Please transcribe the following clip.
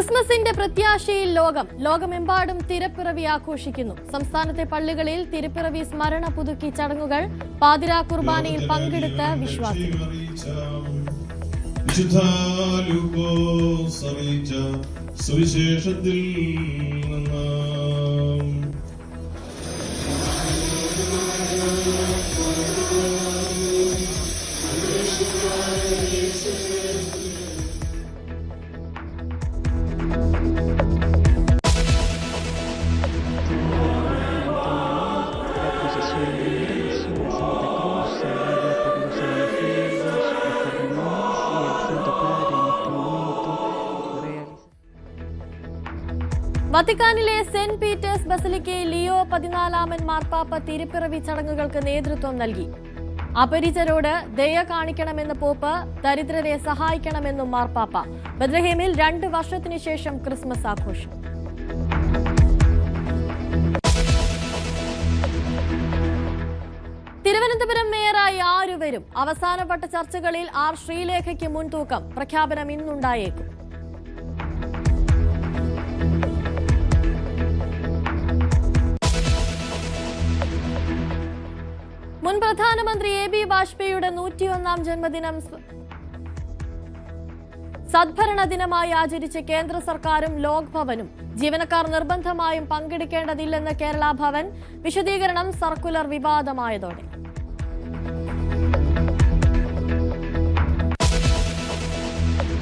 ക്രിസ്മസിന്റെ പ്രത്യാശയിൽ ലോകമെമ്പാടും തിരുപ്പിറവി ആഘോഷിക്കുന്നു. സംസ്ഥാനത്തെ പള്ളികളിൽ തിരുപ്പിറവി സ്മരണ പുതുക്കി ചടങ്ങുകൾ. പാതിരാ കുർബാനയിൽ പങ്കെടുത്ത വിശ്വാസികൾ. സുവിശേഷത്തിൽ വത്തിക്കാനിലെ സെന്റ് പീറ്റേഴ്സ് ബസിലിക്കയിൽ ലിയോ 14 മാർപ്പാപ്പ തിരുപ്പിറവി ചടങ്ങുകൾക്ക് നേതൃത്വം നൽകി. അപരിചിതരോട് ദയ കാണിക്കണമെന്ന് പോപ്പ്, ദരിദ്രരെ സഹായിക്കണമെന്നും മാർപ്പാപ്പ. ബത്ലഹേമിൽ 2 വർഷത്തിനു ശേഷം ക്രിസ്മസ് ആഘോഷം. തിരുവനന്തപുരം മേയറായി ആര് വരും? അവസാനവട്ട ചർച്ചകളിൽ ആർ ശ്രീലേഖയ്ക്ക് മുൻതൂക്കം. പ്രഖ്യാപനം ഇന്നുണ്ടായേക്കും. മുൻ പ്രധാനമന്ത്രി എ.ബി. വാജ്പേയിയുടെ 101ാം ജന്മദിനം സദ്ഭരണ ദിനമായി ആചരിച്ച് കേന്ദ്ര സർക്കാരും ലോക് ഭവനും. ജീവനക്കാർ നിർബന്ധമായും പങ്കെടുക്കേണ്ടതില്ലെന്ന് കേരള ഭവൻ. വിശദീകരണം സർക്കുലർ വിവാദമായതോടെ.